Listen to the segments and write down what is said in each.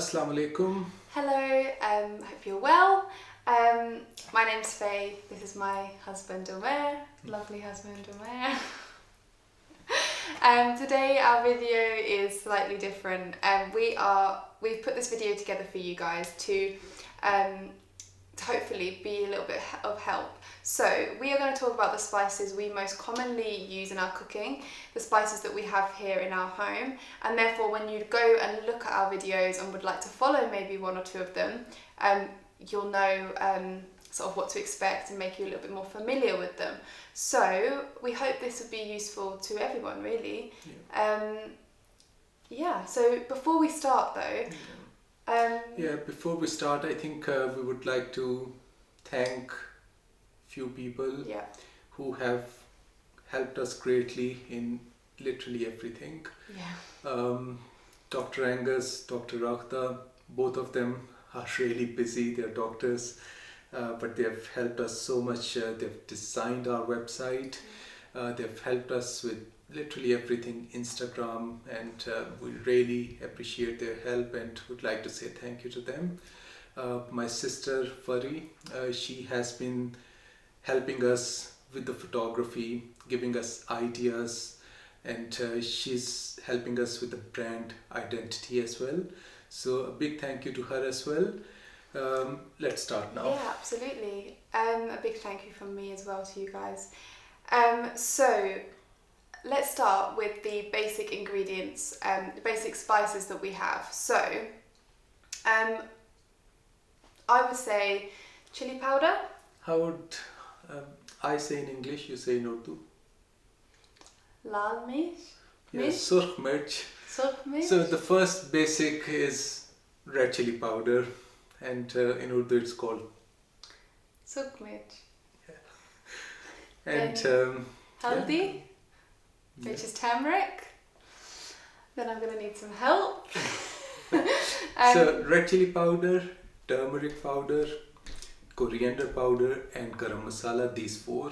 Assalamu alaikum. Hello, hope you're well. My name's Faye. This is my husband Omer, lovely husband Omer. Today our video is slightly different. We've put this video together for you guys to hopefully be a little bit of help. So we are going to talk about the spices we most commonly use in our cooking, the spices that we have here in our home, and therefore when you go and look at our videos and would like to follow maybe one or two of them, you'll know sort of what to expect and make you a little bit more familiar with them. So we hope this would be useful to everyone, really. So before we start though, before we start, I think we would like to thank few people who have helped us greatly in literally everything. Dr. Angus, Dr. Rakhta, both of them are really busy, they're doctors, but they have helped us so much. They've designed our website, they've helped us with literally everything, Instagram, and we really appreciate their help and would like to say thank you to them. My sister Fari, she has been helping us with the photography, giving us ideas, and she's helping us with the brand identity as well. So a big thank you to her as well. Let's start now. Yeah, absolutely. A big thank you from me as well to you guys. So let's start with the basic ingredients, the basic spices that we have. So I would say chili powder. How would I say in English, you say in Urdu? Lal mirch. Surkh mirch. So the first basic is red chili powder, and in Urdu it's called surkh mirch. And haldi, which is turmeric. Then I'm going to need some help. So red chili powder, turmeric powder, coriander powder, and garam masala, these four.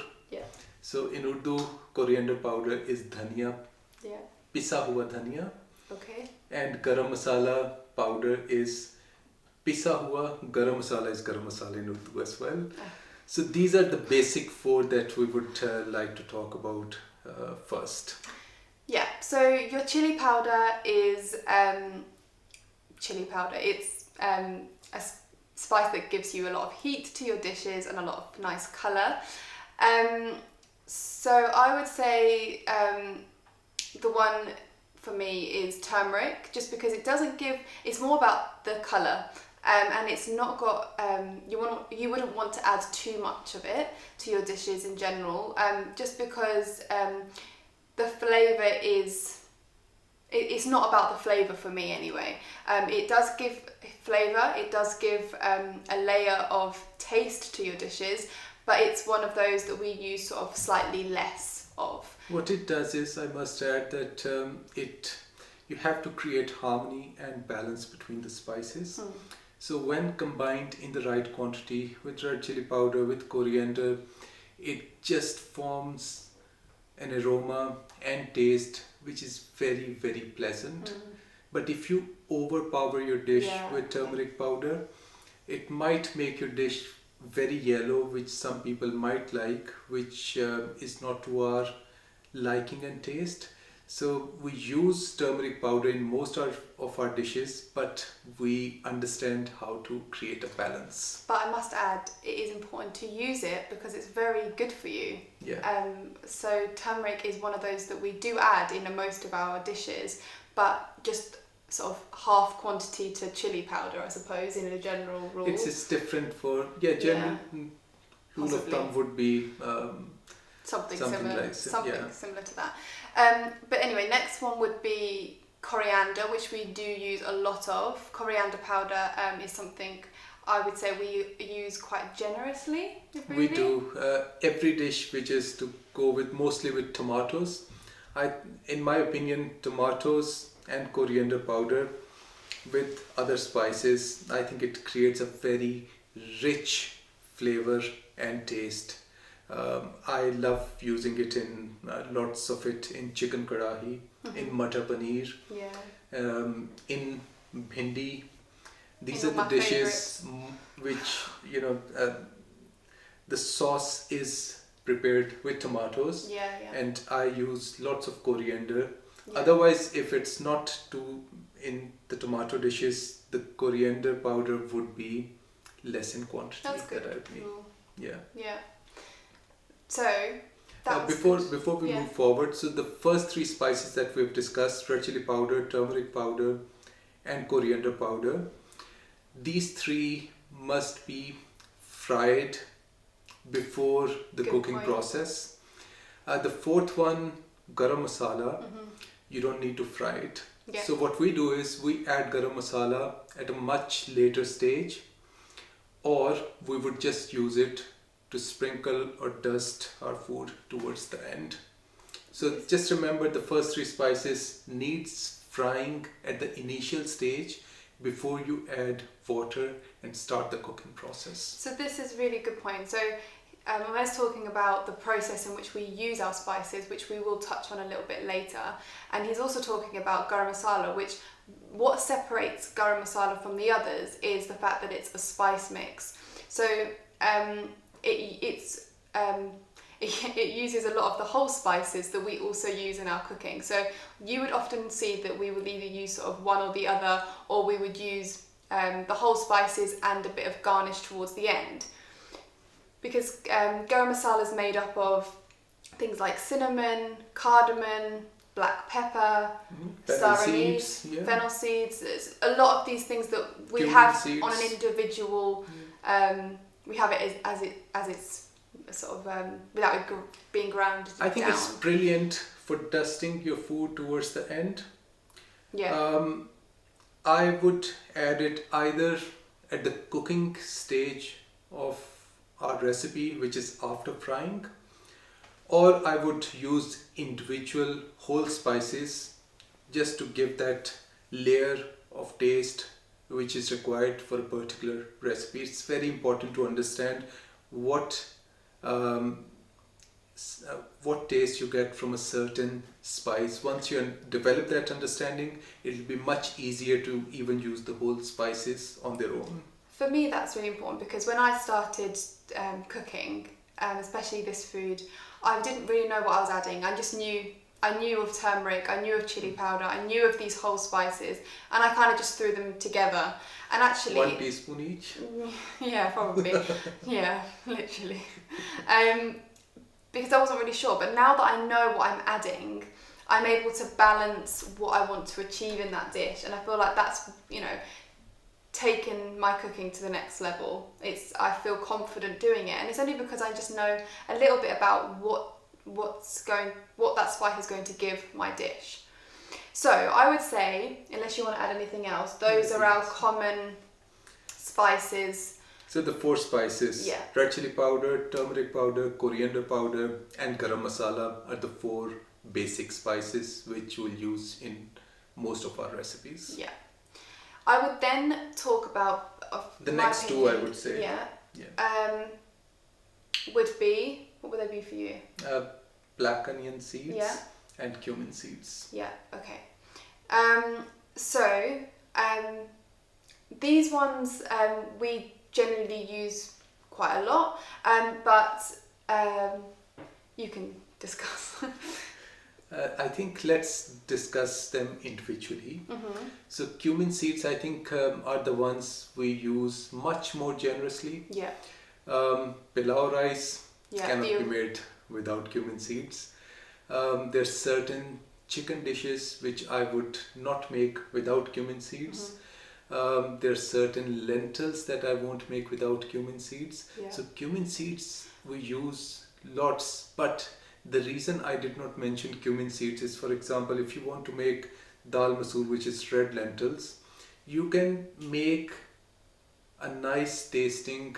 So in Urdu, coriander powder is dhania, pisa hua dhania. Okay. And garam masala powder is pisa hua. Garam masala is garam masala in Urdu as well. So these are the basic four that we would like to talk about first. Yeah, so your chili powder is chili powder. It's a spice that gives you a lot of heat to your dishes and a lot of nice colour. So I would say the one for me is turmeric, just because it doesn't give, it's more about the colour, and it's not got, you wouldn't want to add too much of it to your dishes in general, just because the flavour is, it's not about the flavour for me anyway. It does give flavour, it does give a layer of taste to your dishes, but it's one of those that we use sort of slightly less of. What it does is, I must add that you have to create harmony and balance between the spices. So when combined in the right quantity with red chili powder, with coriander, it just forms an aroma and taste which is very, very pleasant. But if you overpower your dish with turmeric powder, it might make your dish very yellow, which some people might like, which is not to our liking and taste. So we use turmeric powder in most of our dishes, but we understand how to create a balance. But I must add, it is important to use it because it's very good for you. So turmeric is one of those that we do add in most of our dishes, but just sort of half quantity to chili powder, I suppose, in a general rule. It's different for, general rule of thumb would be something similar to that. But anyway, next one would be coriander, which we do use a lot of. Coriander powder is something I would say we use quite generously. We do. Every dish which is to go with, mostly with tomatoes. In my opinion, tomatoes and coriander powder with other spices, I think it creates a very rich flavor and taste. I love using it in lots of it in chicken kadahi, in matar paneer, in bhindi, These are the dishes which, you know, the sauce is prepared with tomatoes. And I use lots of coriander. Otherwise, if it's not in the tomato dishes, the coriander powder would be less in quantity. That's good. That I make. Yeah. So before we move forward, so the first three spices that we've discussed, red chili powder, turmeric powder, and coriander powder, these three must be fried before the cooking process. The fourth one, garam masala, you don't need to fry it. So what we do is we add garam masala at a much later stage, or we would just use it to sprinkle or dust our food towards the end. So just remember, the first three spices needs frying at the initial stage before you add water and start the cooking process. So this is a really good point. So Amer's talking about the process in which we use our spices, which we will touch on a little bit later. And he's also talking about garam masala, which what separates garam masala from the others is the fact that it's a spice mix. So it uses a lot of the whole spices that we also use in our cooking. So you would often see that we would either use sort of one or the other, or we would use the whole spices and a bit of garnish towards the end. Because garam masala is made up of things like cinnamon, cardamom, black pepper, star anise, fennel seeds. There's a lot of these things that we Cumin have seeds. On an individual. We have it as it's sort of without it being ground. I think it's brilliant for dusting your food towards the end. I would add it either at the cooking stage of our recipe, which is after frying, or I would use individual whole spices just to give that layer of taste which is required for a particular recipe. It's very important to understand what taste you get from a certain spice. Once you develop that understanding, it'll be much easier to even use the whole spices on their own. For me, that's really important, because when I started cooking, especially this food, I didn't really know what I was adding. I knew of turmeric, I knew of chili powder, I knew of these whole spices, and I kind of just threw them together. And actually, 1 teaspoon each? Yeah, probably. Yeah, literally. Because I wasn't really sure, but now that I know what I'm adding, I'm able to balance what I want to achieve in that dish, and I feel like that's, taken my cooking to the next level. I feel confident doing it, and it's only because I just know a little bit about what that spice is going to give my dish. So I would say, unless you want to add anything else, those are our common spices. So the 4 spices, red chili powder, turmeric powder, coriander powder, and garam masala are the 4 basic spices which we'll use in most of our recipes. I would then talk about the next opinion, 2, I would say. Would be, what would they be for you? Black onion seeds and cumin seeds. Okay. These ones we generally use quite a lot, but you can discuss. I think let's discuss them individually. So cumin seeds, I think, are the ones we use much more generously. Pilau rice cannot be made without cumin seeds. There's certain chicken dishes which I would not make without cumin seeds. There's certain lentils that I won't make without cumin seeds. So cumin seeds we use lots, but the reason I did not mention cumin seeds is, for example, if you want to make dal masoor, which is red lentils, you can make a nice tasting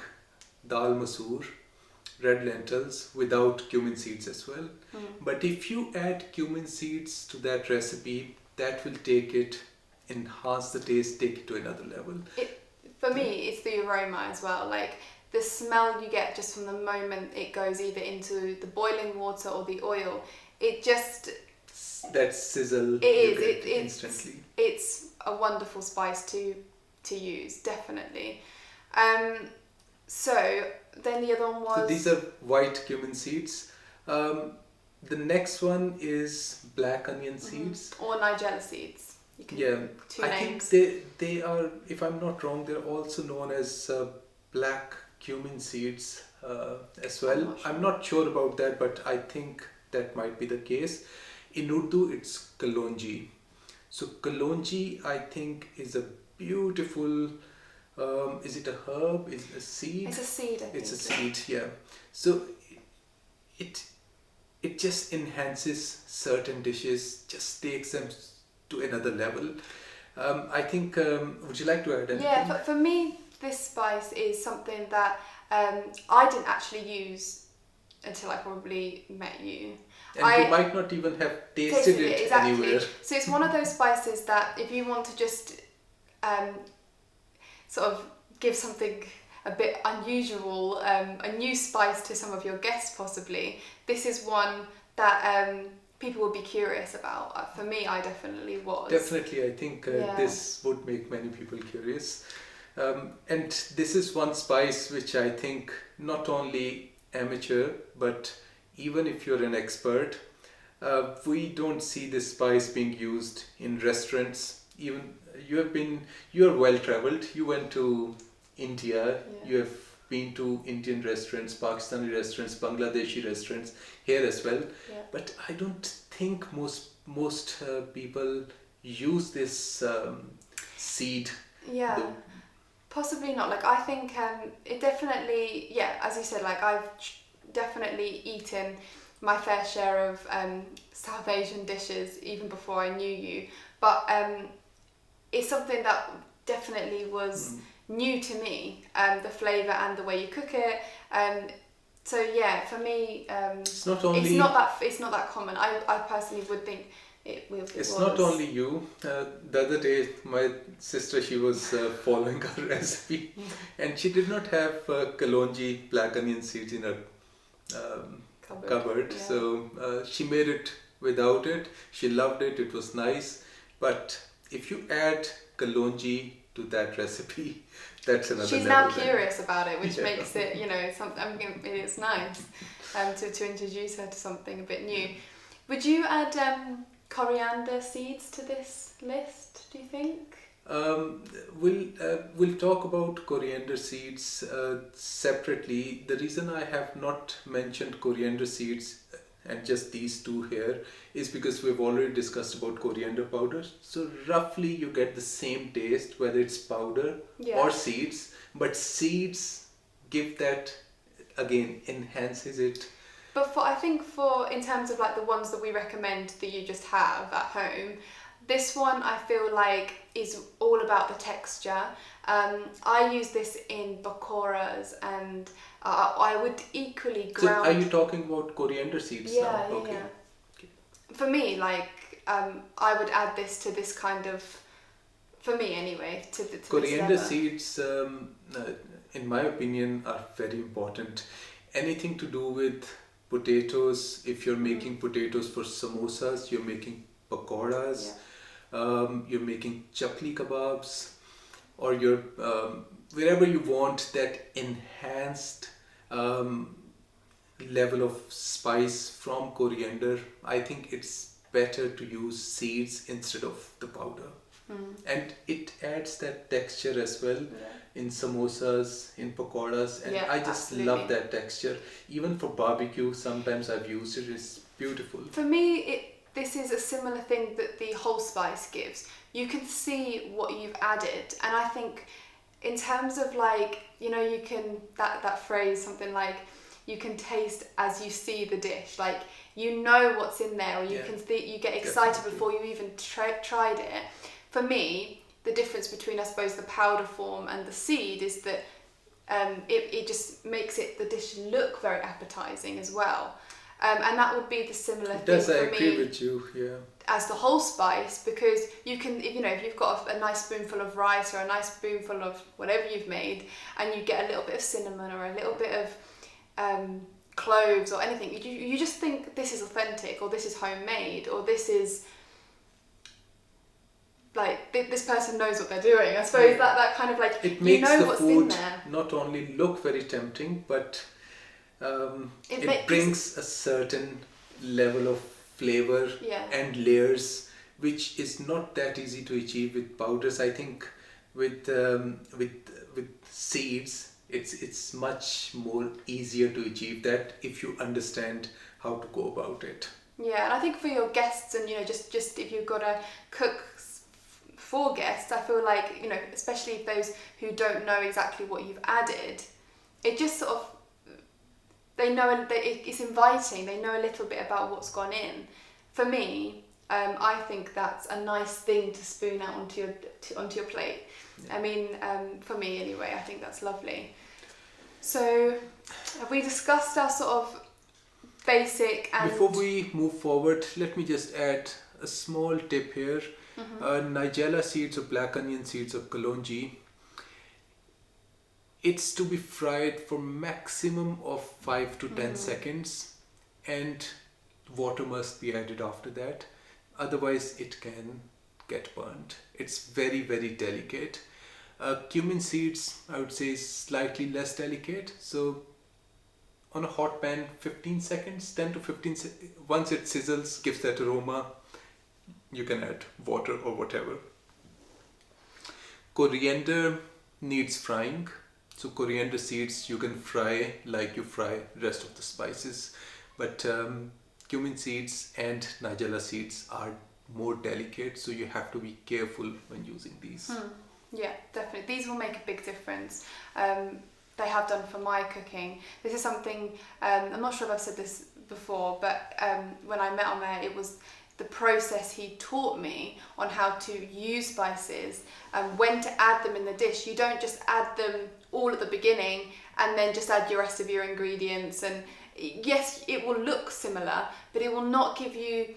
dal masoor, red lentils, without cumin seeds as well. But if you add cumin seeds to that recipe, that will enhance the taste, take it to another level. For me, it's the aroma as well. Like the smell you get just from the moment it goes either into the boiling water or the oil, it just... That sizzle instantly. instantly. It's a wonderful spice to to use, definitely. So then the other one was... So these are white cumin seeds. The next one is black onion seeds. Or Nigella seeds. You can two names. Think they are, if I'm not wrong, they're also known as black cumin seeds as well. I'm not sure about that, but I think that might be the case. In Urdu, it's Kalonji. So Kalonji, I think, is a beautiful... is it a herb? Is it a seed? It's a seed, I think. It's a seed, yeah. So it just enhances certain dishes, just takes them to another level. I think, would you like to add anything? Yeah, for me, this spice is something that I didn't actually use until I probably met you. And you might not even have tasted it exactly. anywhere. So it's one of those spices that if you want to just sort of give something a bit unusual, a new spice to some of your guests possibly, this is one that people will be curious about. For me, I definitely was. Definitely, I think this would make many people curious. And this is one spice which I think not only amateur, but even if you're an expert, we don't see this spice being used in restaurants. Even you're well traveled. You went to India. Yeah. You have been to Indian restaurants, Pakistani restaurants, Bangladeshi restaurants here as well. Yeah. But I don't think most people use this seed. Yeah. Though. Possibly not. Like, I think it definitely, as you said, like I've definitely eaten my fair share of South Asian dishes even before I knew you. But it's something that definitely was new to me, the flavour and the way you cook it. So yeah, for me, it's not that common. I personally would think it was. Not only you. The other day, my sister, she was following a recipe, and she did not have Kalonji black onion seeds in her cupboard. Yeah. So she made it without it. She loved it. It was nice. But if you add Kalonji to that recipe, that's another She's level. Now curious about it, which makes it, something. It's nice to introduce her to something a bit new. Would you add coriander seeds to this list, do you think? We'll talk about coriander seeds separately. The reason I have not mentioned coriander seeds and just these two here is because we've already discussed about coriander powder. So roughly you get the same taste whether it's powder or seeds, but seeds give that, again, enhances it. But I think in terms of like the ones that we recommend that you just have at home, this one I feel like is all about the texture. I use this in pakoras, and I would equally ground... So are you talking about coriander seeds now? Okay. Yeah. Okay. For me, like, I would add this to this kind of... For me anyway, to coriander seeds, in my opinion, are very important. Anything to do with potatoes, if you're making potatoes for samosas, you're making pakoras, you're making chakli kebabs, or you're wherever you want that enhanced level of spice from coriander, I think it's better to use seeds instead of the powder. And it adds that texture as well in samosas, in pakoras, and I just love that texture. Even for barbecue, sometimes I've used it. It's beautiful. For me, this is a similar thing that the whole spice gives. You can see what you've added, and I think in terms of like, you can, that phrase, something like, you can taste as you see the dish, like what's in there, or you get excited before you even tried it. For me, the difference between, I suppose, the powder form and the seed is that it just makes the dish look very appetizing as well. And that would be the similar thing for me. I agree with you, as the whole spice, because you can, if you've got a nice spoonful of rice or a nice spoonful of whatever you've made, and you get a little bit of cinnamon or a little bit of cloves or anything, you just think this is authentic, or this is homemade, or this is like this person knows what they're doing. I suppose that kind of like, it makes the what's food in there. not only look very tempting, but it brings a certain level of flavor and layers, which is not that easy to achieve with powders. I think with seeds, it's much more easier to achieve that if you understand how to go about it. Yeah, and I think for your guests, and just if you've got to cook for guests, I feel like, especially those who don't know exactly what you've added, it just sort of, they know, it's inviting, they know a little bit about what's gone in. For me, I think that's a nice thing to spoon out onto your plate. Yeah. I mean, for me anyway, I think that's lovely. So, have we discussed our sort of basic and... Before we move forward, let me just add a small tip here. Nigella seeds or black onion seeds of Kalonji, it's to be fried for maximum of 5 to 10 seconds, and water must be added after that, otherwise it can get burnt. It's very, very delicate. Cumin seeds, I would say, is slightly less delicate, so on a hot pan, 15 seconds, 10 to 15 seconds, once it sizzles, gives that aroma, you can add water or whatever. Coriander needs frying, so coriander seeds you can fry like you fry rest of the spices, but cumin seeds and nigella seeds are more delicate, so you have to be careful when using these. Yeah, definitely. These will make a big difference. They have done for my cooking. This is something, I'm not sure if I've said this before, but when I met Omer, it was the process he taught me on how to use spices and when to add them in the dish. You don't just add them all at the beginning and then just add your rest of your ingredients. And yes, it will look similar, but it will not give you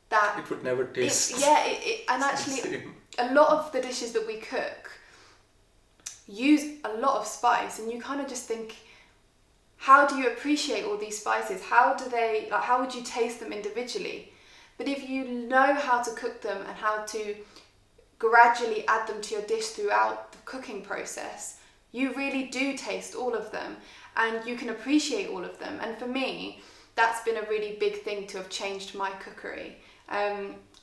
that... It would never taste... And actually, a lot of the dishes that we cook use a lot of spice, and you kind of just think, how do you appreciate all these spices? How would you taste them individually? But if you know how to cook them and how to gradually add them to your dish throughout the cooking process, you really do taste all of them and you can appreciate all of them. And for me, that's been a really big thing to have changed my cookery,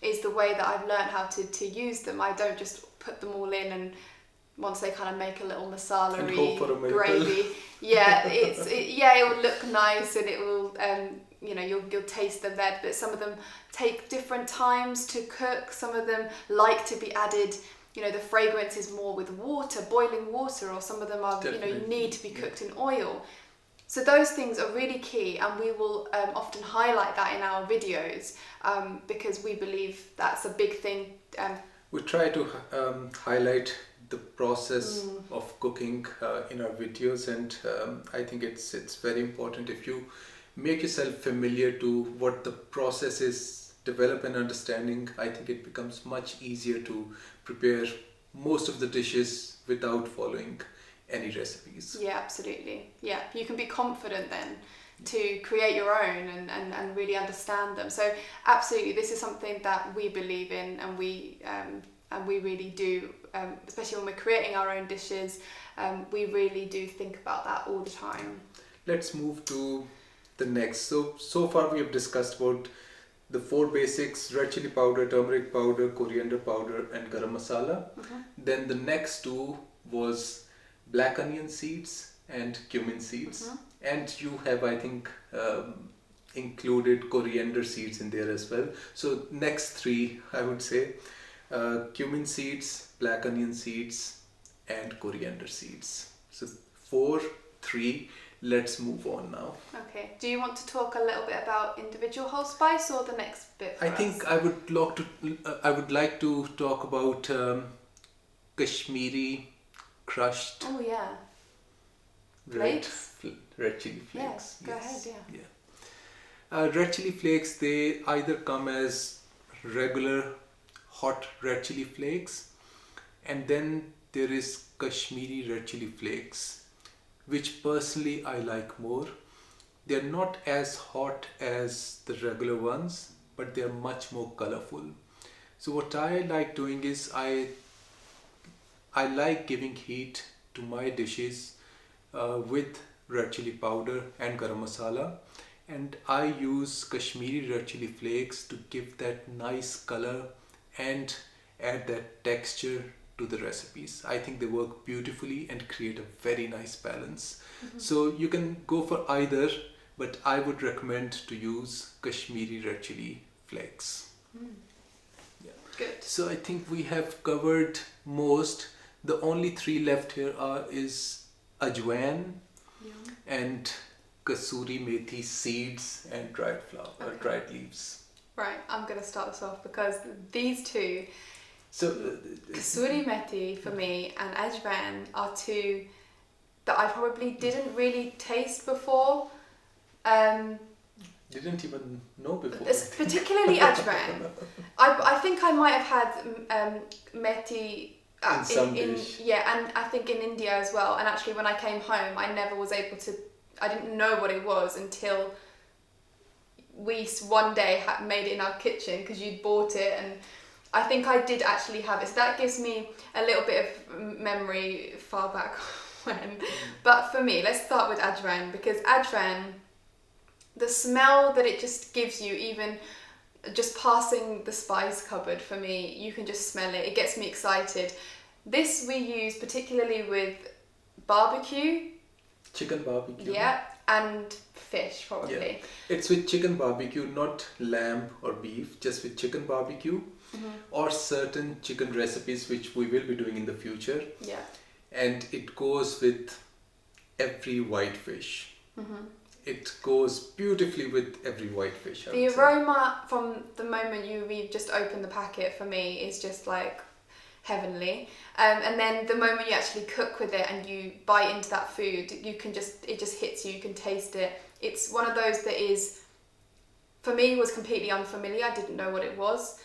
is the way that I've learned how to use them. I don't just put them all in and once they kind of make a little masala-y gravy, it will look nice and it will, you'll taste them there. But some of them take different times to cook. Some of them like to be added, the fragrance is more with water, boiling water, or some of them are, you need to be cooked in oil. So those things are really key, and we will often highlight that in our videos because we believe that's a big thing. We try to highlight the process of cooking in our videos, and I think it's very important. If you make yourself familiar to what the process is, develop an understanding, I think it becomes much easier to prepare most of the dishes without following any recipes. Yeah, absolutely. Yeah, you can be confident then to create your own and really understand them. So absolutely, this is something that we believe in, and we really do, especially when we're creating our own dishes, we really do think about that all the time. Let's move to the next. So far we have discussed about the 4 basics: red chili powder, turmeric powder, coriander powder, and garam masala. Then the next 2 was black onion seeds and cumin seeds. And you have, I think, included coriander seeds in there as well. So next 3, I would say, cumin seeds, black onion seeds, and coriander seeds. So 4, 3. Let's move on now. Okay. Do you want to talk a little bit about individual whole spice or the next bit for I think I would like to talk about Kashmiri crushed. Oh yeah. Red chili flakes. Go ahead. Red chili flakes, they either come as regular hot red chili flakes, and then there is Kashmiri red chili flakes, which personally I like more. They're not as hot as the regular ones, but they're much more colorful. So what I like doing is I like giving heat to my dishes with red chili powder and garam masala, and I use Kashmiri red chili flakes to give that nice color and add that texture to the recipes. I think they work beautifully and create a very nice balance. So you can go for either, but I would recommend to use Kashmiri red chili flakes. Yeah. Good. So I think we have covered most. The only three left here is Ajwein and Kasuri Methi seeds and dried flower, dried leaves. Right, I'm going to start this off because these two, So Kasuri Methi for me and Ajwein, are two that I probably didn't really taste before. didn't even know before. Particularly Ajwein. I think I might have had Methi In some dish. yeah, and I think in India as well. And actually, when I came home, I never was able to. I didn't know what it was until we one day made it in our kitchen because you'd bought it, and I think I did actually have it. So that gives me a little bit of memory far back when. But for me, let's start with Ajwein, because Ajwein, the smell that it just gives you, even just passing the spice cupboard, for me, you can just smell it. It gets me excited. This we use particularly with barbecue. Chicken barbecue. Yeah, and fish probably. Yeah. It's with chicken barbecue, not lamb or beef, just with chicken barbecue or certain chicken recipes which we will be doing in the future. Yeah. And it goes with every white fish. It goes beautifully with every white fish. The aroma from the moment we've just opened the packet for me is just like heavenly. And then the moment you actually cook with it and you bite into that food, it just hits you, you can taste it. It's one of those that is, for me, was completely unfamiliar. I didn't know what it was.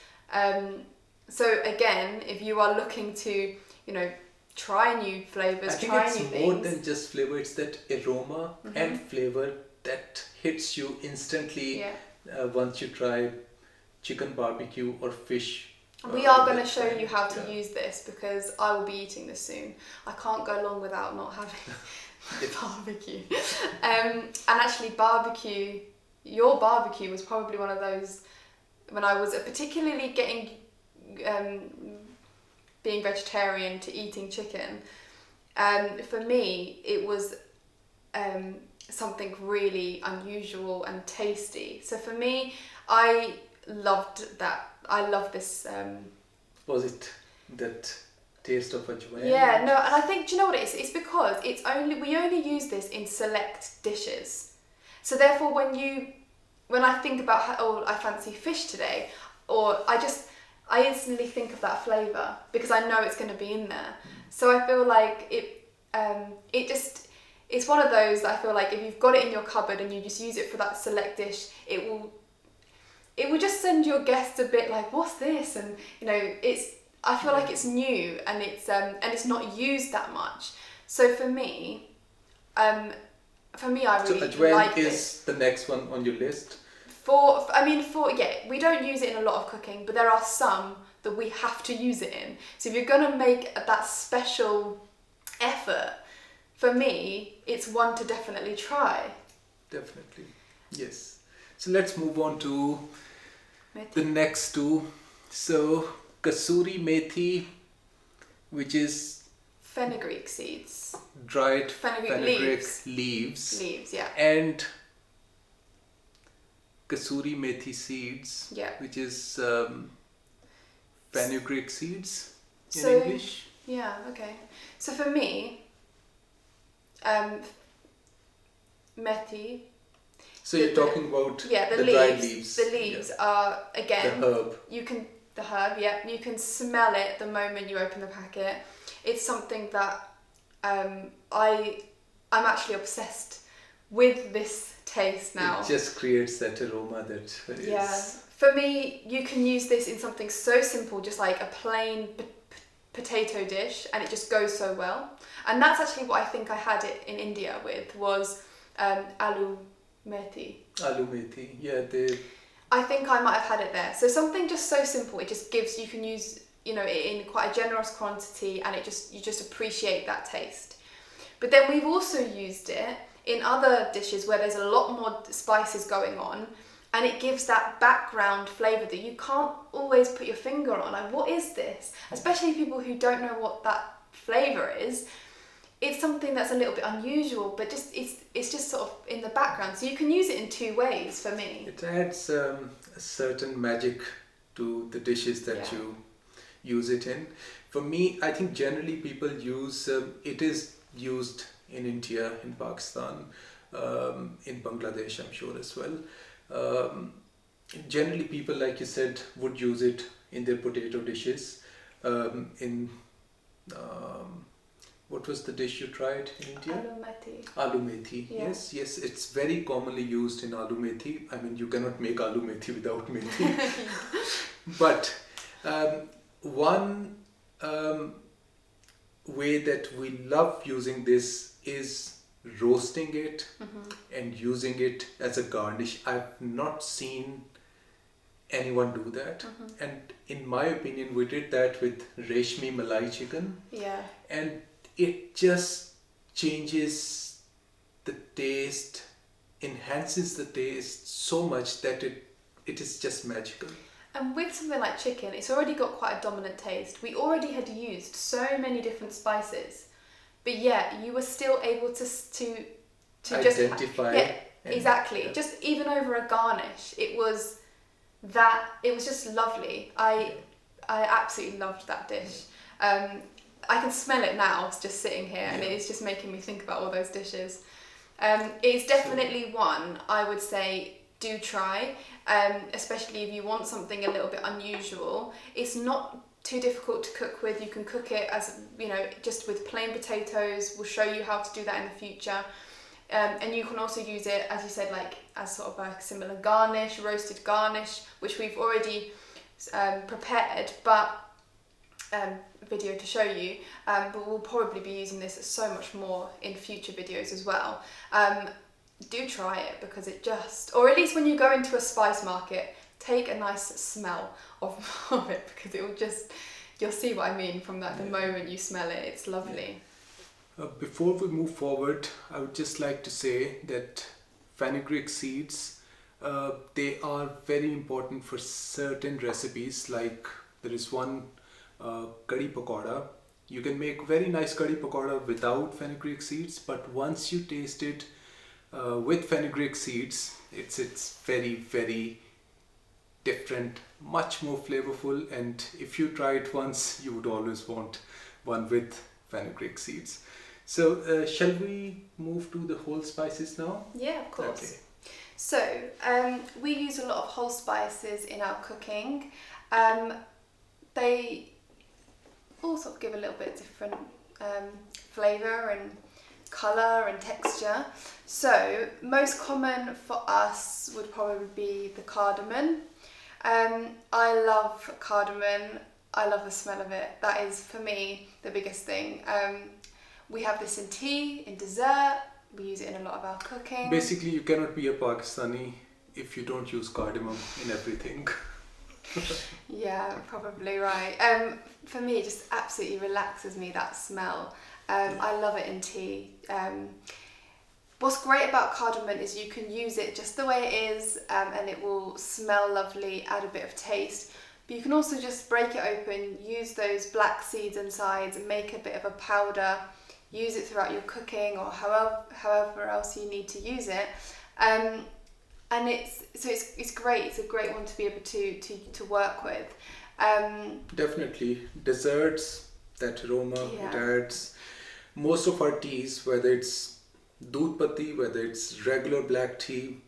So again, if you are looking to, try new flavours, try new things. I think it's more than just flavour, it's that aroma and flavour that hits you instantly once you try chicken barbecue or fish. We are going to show you how to use this because I will be eating this soon. I can't go long without not having barbecue. And actually your barbecue was probably one of those when I was particularly getting being vegetarian to eating chicken. For me, it was something really unusual and tasty. So for me, I loved that. I love this. Was it that taste of Ajwein? Yeah, no, and I think, do you know what it is? It's because we only use this in select dishes. So therefore, when I think about I fancy fish today, or I instantly think of that flavour because I know it's going to be in there. So I feel like it's one of those that I feel like if you've got it in your cupboard and you just use it for that select dish, it will just send your guests a bit like, what's this? And I feel like it's new and it's not used that much. So for me, I really so Ajwein like is this. The next one on your list. We don't use it in a lot of cooking, but there are some that we have to use it in. So if you're gonna make that special effort, for me, it's one to definitely try. Definitely, yes. So let's move on to Methi. The next two. So Kasuri Methi, which is Fenugreek seeds. Dried Fenugreek leaves. Leaves, yeah. And Kasuri Methi seeds, Yeah. which is fenugreek seeds in So, English. Yeah, okay. So for me, Methi. So you're talking about the the leaves. dried leaves. The leaves are, again, the herb. The herb, yeah. You can smell it the moment you open the packet. It's something that I'm actually obsessed with this taste now. It just creates that aroma that is... Yeah. For me, you can use this in something so simple, just like a plain potato dish, and it just goes so well. And that's actually what I think I had it in India with, was aloo methi. Aloo methi, yeah. I think I might have had it there. So something just so simple, it just gives, you can use, you know, it in quite a generous quantity, and you just appreciate that taste. But then we've also used it in other dishes where there's a lot more spices going on, and it gives that background flavour that you can't always put your finger on. Like, what is this? Especially people who don't know what that flavour is. It's something that's a little bit unusual, but just it's just sort of in the background. So you can use it in two ways for me. It adds a certain magic to the dishes that you use it in. For me, I think generally people use, it is used in India, in Pakistan, in Bangladesh, I'm sure as well. Generally people, like you said, would use it in their potato dishes. What was the dish you tried in India? Aloo methi. Yeah. Yes, it's very commonly used in aloo methi. I mean, you cannot make aloo methi without methi. But one way that we love using this is roasting it and using it as a garnish. I've not seen anyone do that, and in my opinion we did that with reshmi malai chicken, and it just changes the taste, enhances the taste so much that it is just magical. And with something like chicken, it's already got quite a dominant taste. We already had used so many different spices, but yet you were still able to identify. Exactly. Just even over a garnish, it was just lovely. I absolutely loved that dish. I can smell it now, just sitting here, and it is just making me think about all those dishes. It's definitely one I would say do try, especially if you want something a little bit unusual. It's not too difficult to cook with. You can cook it as, you know, just with plain potatoes. We'll show you how to do that in the future. And you can also use it, as you said, like as sort of a similar garnish, roasted garnish, which we've already prepared, but video to show you, but we'll probably be using this so much more in future videos as well. Do try it, because it just, or at least when you go into a spice market, take a nice smell of it, because it will just, you'll see what I mean from that, the moment you smell it. It's lovely. Before we move forward, I would just like to say that fenugreek seeds, they are very important for certain recipes. Like there is one curry pakoda. You can make very nice curry pakoda without fenugreek seeds, but once you taste it with fenugreek seeds, it's very, very different, much more flavorful, and if you try it once, you would always want one with fenugreek seeds. So shall we move to the whole spices now? Yeah, of course. Okay. So we use a lot of whole spices in our cooking. They all sort of give a little bit different flavour and colour and texture. So most common for us would probably be the cardamom. I love cardamom. I love the smell of it. That is, for me, the biggest thing. We have this in tea, in dessert. We use it in a lot of our cooking. Basically, you cannot be a Pakistani if you don't use cardamom in everything. Yeah, probably right. For me, it just absolutely relaxes me, that smell. I love it in tea. What's great about cardamom is you can use it just the way it is, and it will smell lovely, add a bit of taste. But you can also just break it open, use those black seeds inside, and make a bit of a powder. Use it throughout your cooking, or however else you need to use it. And it's great. It's a great one to be able to work with. Definitely desserts, that aroma it adds. Most of our teas, whether it's doodh patti, whether it's regular black tea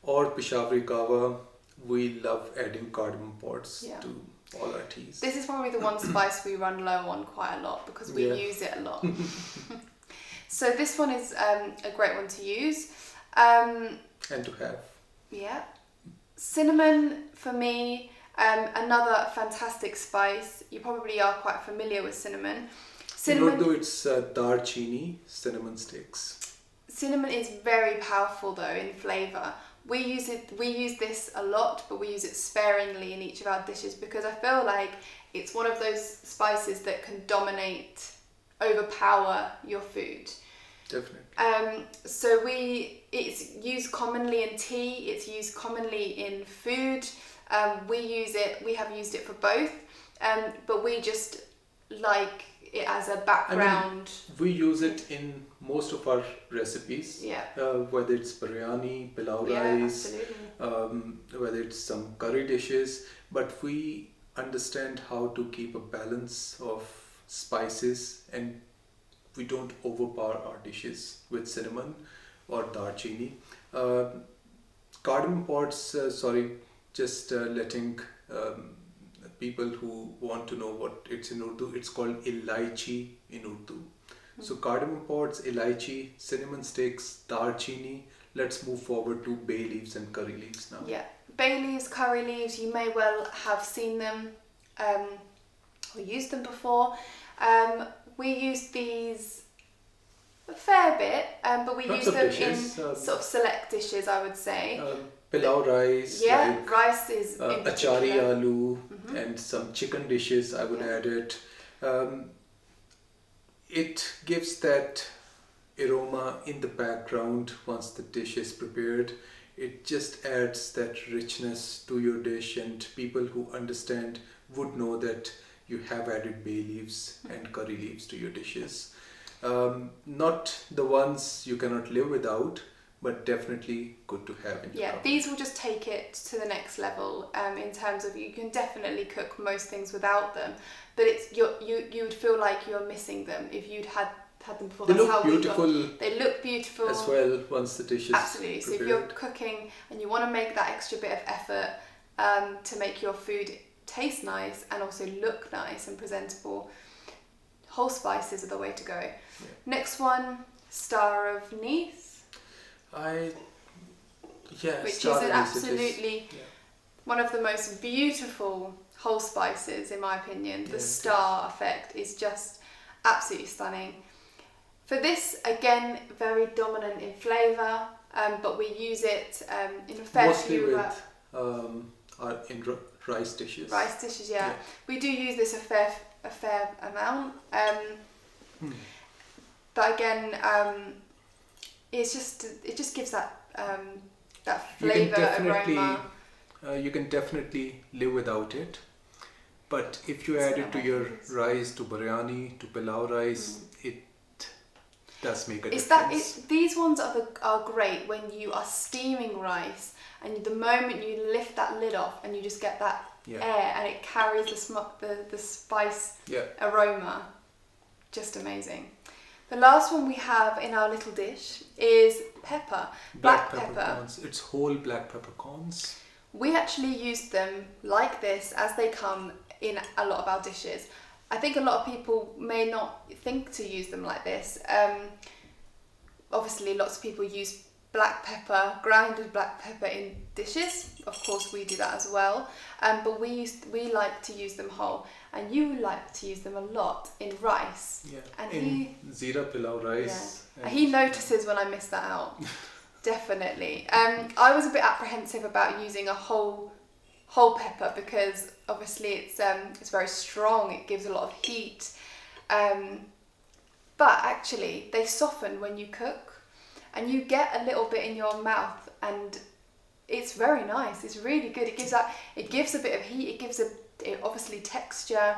or Peshawari kahwa, we love adding cardamom pods to all our teas. This is probably the one spice we run low on quite a lot, because we use it a lot. So this one is a great one to use. And to have. Yeah. Cinnamon, for me, another fantastic spice. You probably are quite familiar with cinnamon. Although it's darchini, cinnamon sticks. cinnamon is very powerful though in flavour. We use this a lot, but we use it sparingly in each of our dishes because I feel like it's one of those spices that can overpower your food. Definitely. So it's used commonly in tea, it's used commonly in food. We have used it for both, but we just like it as a background. We use it in most of our recipes, whether it's biryani, pilau rice, whether it's some curry dishes, but we understand how to keep a balance of spices and we don't overpower our dishes with cinnamon or darchini. Cardamom pods, letting people who want to know what it's in Urdu, it's called ilaichi in Urdu. So cardamom pods, ilaichi, cinnamon sticks, darchini. Let's move forward to bay leaves and curry leaves now. Yeah, bay leaves, curry leaves, you may well have seen them or used them before. We use these a fair bit, but we use them dishes, in sort of select dishes, I would say. Pilau rice, rice is achari aloo, and some chicken dishes I would add it. It gives that aroma in the background once the dish is prepared. It just adds that richness to your dish, and people who understand would know that you have added bay leaves and curry leaves to your dishes. Not the ones you cannot live without, but definitely good to have in your house. These will just take it to the next level in terms of you can definitely cook most things without them, but you would feel like you're missing them if you'd had them before. They look beautiful. They look beautiful as well once the dish is absolutely prepared. So if you're cooking and you want to make that extra bit of effort to make your food taste nice and also look nice and presentable, whole spices are the way to go. Next one, star of anise. Which is absolutely one of the most beautiful whole spices in my opinion. The star effect is just absolutely stunning. For this, again, very dominant in flavour, but we use it in a fair few in rice dishes. Rice dishes, we do use this a fair amount. But again, it just gives that flavour, aroma. You can definitely live without it, but if you add it to your rice, to biryani, to pilau rice, it does make a difference. These ones are great when you are steaming rice, and the moment you lift that lid off, and you just get that air, and it carries the spice aroma. Just amazing. The last one we have in our little dish is pepper. Black pepper. Corns. It's whole black peppercorns. We actually use them like this as they come in a lot of our dishes. I think a lot of people may not think to use them like this. Obviously, lots of people use black pepper, grounded black pepper in dishes. Of course, we do that as well. But we like to use them whole. And you like to use them a lot in rice. And in Zira pilau rice. And he notices when I miss that out. Definitely. I was a bit apprehensive about using a whole pepper because obviously it's very strong. It gives a lot of heat. But actually, they soften when you cook, and you get a little bit in your mouth, and it's very nice. It's really good. It gives a bit of heat. It gives obviously texture.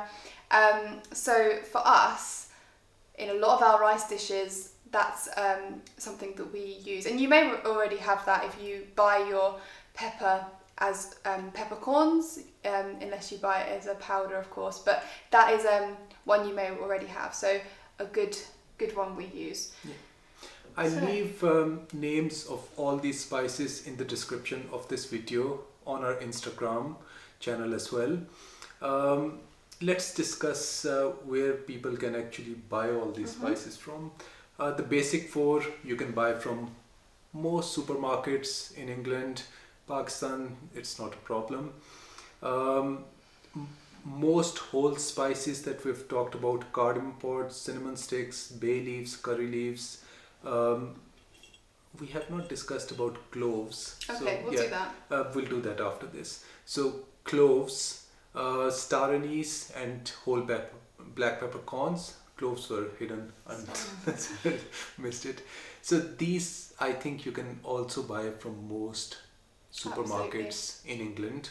So for us, in a lot of our rice dishes, that's something that we use. And you may already have that if you buy your pepper as peppercorns, unless you buy it as a powder, of course. But that is one you may already have. So a good one we use. I leave names of all these spices in the description of this video on our Instagram channel as well. Let's discuss where people can actually buy all these spices from. The basic four you can buy from most supermarkets in England, Pakistan, it's not a problem. Most whole spices that we've talked about, cardamom pods, cinnamon sticks, bay leaves, curry leaves, we have not discussed about cloves. Okay, we'll do that. We'll do that after this. So cloves, star anise and whole black peppercorns. Cloves were hidden and missed it. So these I think you can also buy from most supermarkets in England.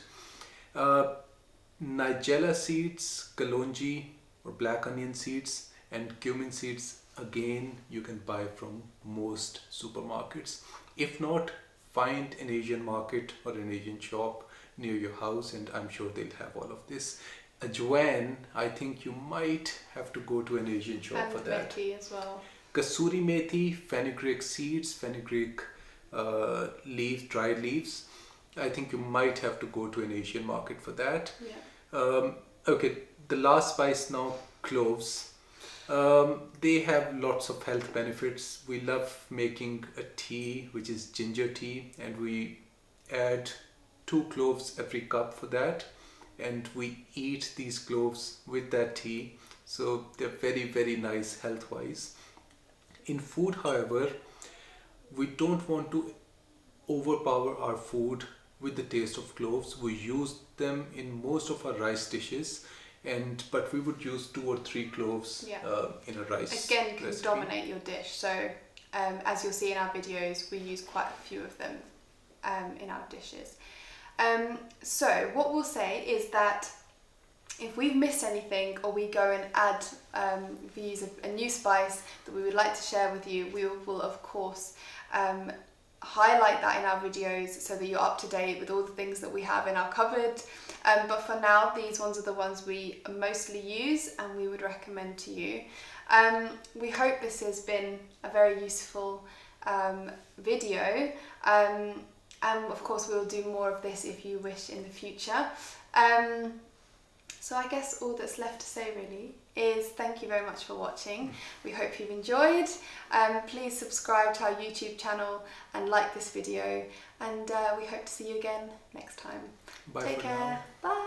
Nigella seeds, Kalonji or black onion seeds, and cumin seeds again you can buy from most supermarkets. If not, find an Asian market or an Asian shop near your house and I'm sure they'll have all of this. Ajwein, I think you might have to go to an Asian shop and for that. Methi as well. Kasuri Methi, fenugreek seeds, fenugreek leaves, dried leaves. I think you might have to go to an Asian market for that. Yeah. Okay, the last spice now, cloves. They have lots of health benefits. We love making a tea, which is ginger tea, and we add 2 cloves every cup for that. And we eat these cloves with that tea. So they're very, very nice health-wise. In food, however, we don't want to overpower our food with the taste of cloves. We use them in most of our rice dishes, but we would use 2 or 3 cloves in a rice Again, can recipe. dominate your dish. So as you'll see in our videos, we use quite a few of them in our dishes. So what we'll say is that if we've missed anything or we go and add, if we use a new spice that we would like to share with you, we will of course highlight that in our videos so that you're up to date with all the things that we have in our cupboard. But for now, these ones are the ones we mostly use and we would recommend to you. We hope this has been a very useful video. And of course we'll do more of this if you wish in the future. So I guess all that's left to say really is thank you very much for watching. We hope you've enjoyed. Please subscribe to our YouTube channel and like this video, and we hope to see you again next time. Bye Take for care. now. Bye.